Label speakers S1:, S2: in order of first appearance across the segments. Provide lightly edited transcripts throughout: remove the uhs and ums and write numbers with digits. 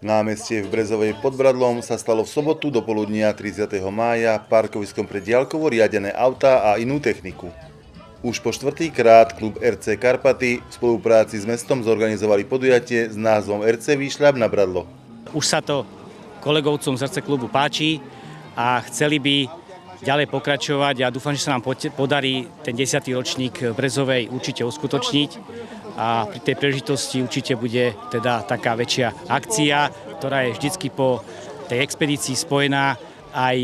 S1: Námestie v Brezovej pod Bradlom sa stalo v sobotu do poludnia 30. mája parkoviskom pre diaľkovo riadené autá a inú techniku. Už po štvrtýkrát klub RC Karpaty v spolupráci s mestom zorganizovali podujatie s názvom RC Výšľab na Bradlo.
S2: Už sa to kolegovcom z RC klubu páči a chceli by ďalej pokračovať a dúfam, že sa nám podarí ten 10. ročník v Brezovej určite uskutočniť. A pri tej príležitosti určite bude teda taká väčšia akcia, ktorá je vždycky po tej expedícii spojená aj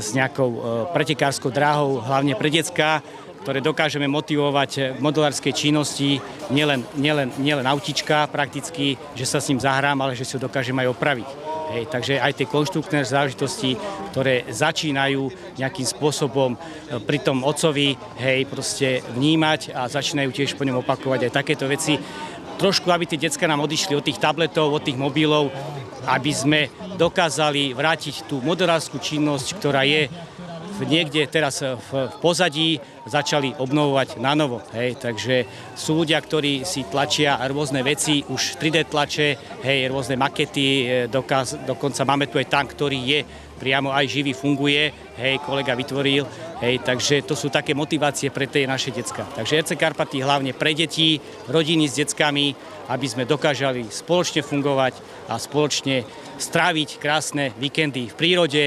S2: s nejakou pretekárskou dráhou, hlavne pre decká, ktoré dokážeme motivovať v modelárskej činnosti, nielen autička prakticky, že sa s ním zahrám, ale že si ho dokážeme aj opraviť. Hej, takže aj tie konštruktérne záležitosti, ktoré začínajú nejakým spôsobom pri tom otcovi proste vnímať a začínajú tiež po ňom opakovať aj takéto veci. Trošku, aby tie decká nám odišli od tých tabletov, od tých mobilov, aby sme dokázali vrátiť tú modelárskú činnosť, ktorá je niekde teraz v pozadí, začali obnovovať na novo. Takže sú ľudia, ktorí si tlačia rôzne veci, už 3D tlače, rôzne makety, dokonca máme tu aj tank, ktorý je priamo aj živý, funguje, kolega vytvoril, takže to sú také motivácie pre tie naše decká. Takže RC Karpaty hlavne pre deti, rodiny s deckami, aby sme dokážali spoločne fungovať a spoločne stráviť krásne víkendy v prírode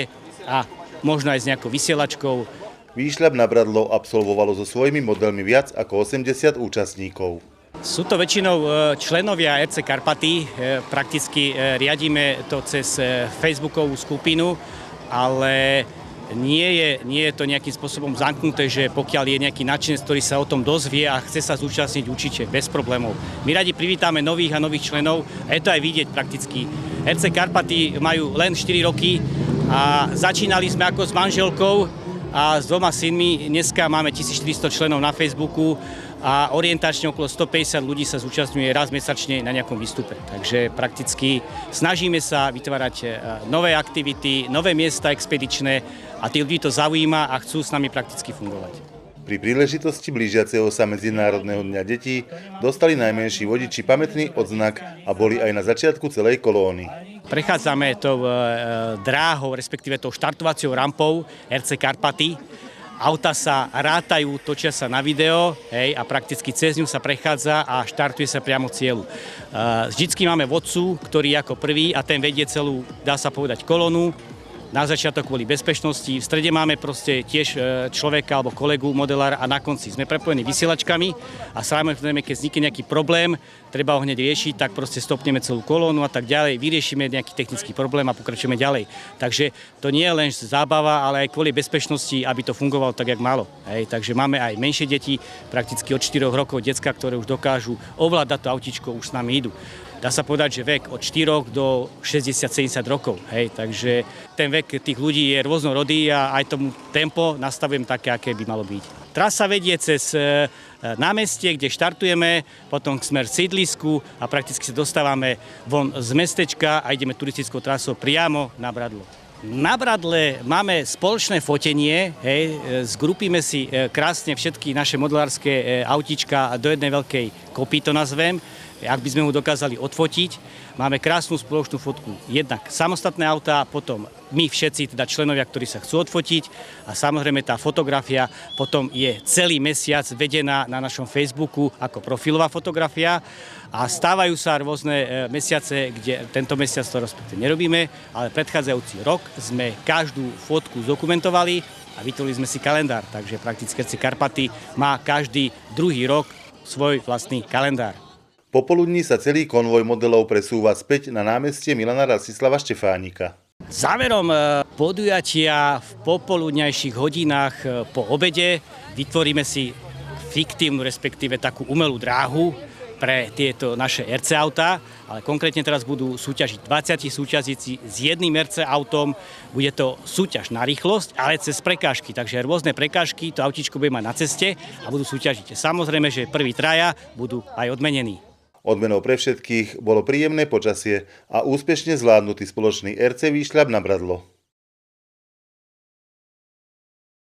S2: a možno aj s nejakou vysielačkou.
S1: Výšľab na Bradlo absolvovalo so svojimi modelmi viac ako 80 účastníkov.
S2: Sú to väčšinou členovia RC Karpaty, prakticky riadíme to cez facebookovú skupinu, ale nie je to nejakým spôsobom zamknuté, že pokiaľ je nejaký nadšenec, ktorý sa o tom dozvie a chce sa zúčastniť, určite bez problémov. My radi privítame nových a nových členov a je to aj vidieť prakticky. RC Karpaty majú len 4 roky a začínali sme ako s manželkou a s 2 synmi. Dneska máme 1400 členov na Facebooku a orientačne okolo 150 ľudí sa zúčastňuje raz mesačne na nejakom výstupe. Takže prakticky snažíme sa vytvárať nové aktivity, nové miesta expedičné a tí ľudí to zaujíma a chcú s nami prakticky fungovať.
S1: Pri príležitosti blížiaceho sa Medzinárodného dňa detí dostali najmenší vodiči pamätný odznak a boli aj na začiatku celej kolóny.
S2: Prechádzame tou dráhou, respektíve tou štartovacou rampou RC Karpaty. Auta sa rátajú, točia sa na video a prakticky cez ňu sa prechádza a štartuje sa priamo cieľu. Vždycky máme vodcu, ktorý je ako prvý a ten vedie celú, dá sa povedať, kolónu. Na začiatok kvôli bezpečnosti, v strede máme proste tiež človeka alebo kolegu, modelára a na konci sme prepojení vysielačkami a samozrejme, keď vznikne nejaký problém, treba ho hneď riešiť, tak proste stopneme celú kolónu a tak ďalej, vyriešime nejaký technický problém a pokračujeme ďalej. Takže to nie je len zábava, ale aj kvôli bezpečnosti, aby to fungovalo tak, jak malo. Takže máme aj menšie deti, prakticky od 4 rokov decká, ktoré už dokážu ovládať to autíčko, už s nami idú. Dá sa povedať, že vek od 4 do 60-70 rokov. Takže ten vek tých ľudí je rôznorodý a aj tomu tempo nastavujem také, aké by malo byť. Trasa vedie cez námestie, kde štartujeme, potom smer k sídlisku a prakticky sa dostávame von z mestečka a ideme turistickou trasou priamo na Bradlo. Na Bradle máme spoločné fotenie, zgrupíme si krásne všetky naše modelárske autíčka do jednej veľkej kopy, to nazvem. Ak by sme ho dokázali odfotiť, máme krásnu spoločnú fotku. Jednak samostatné autá, potom my všetci, teda členovia, ktorí sa chcú odfotiť a samozrejme tá fotografia potom je celý mesiac vedená na našom Facebooku ako profilová fotografia a stávajú sa rôzne mesiace, kde tento mesiac to respektíve nerobíme, ale predchádzajúci rok sme každú fotku zdokumentovali a vytvorili sme si kalendár, takže prakticky RC Karpaty má každý druhý rok svoj vlastný kalendár.
S1: Popoludní sa celý konvoj modelov presúva späť na námestie Milana Rastislava Štefánika.
S2: Záverom podujatia v popoludňajších hodinách po obede vytvoríme si fiktívnu, respektíve takú umelú dráhu pre tieto naše RC autá, ale konkrétne teraz budú súťažiť 20 súťažíci s jedným RC autom. Bude to súťaž na rýchlosť, ale cez prekážky, takže rôzne prekážky to autíčko bude mať na ceste a budú súťažiť. Samozrejme, že prví traja budú aj odmenení.
S1: Odmenou pre všetkých bolo príjemné počasie a úspešne zvládnutý spoločný RC výšľab na Bradlo.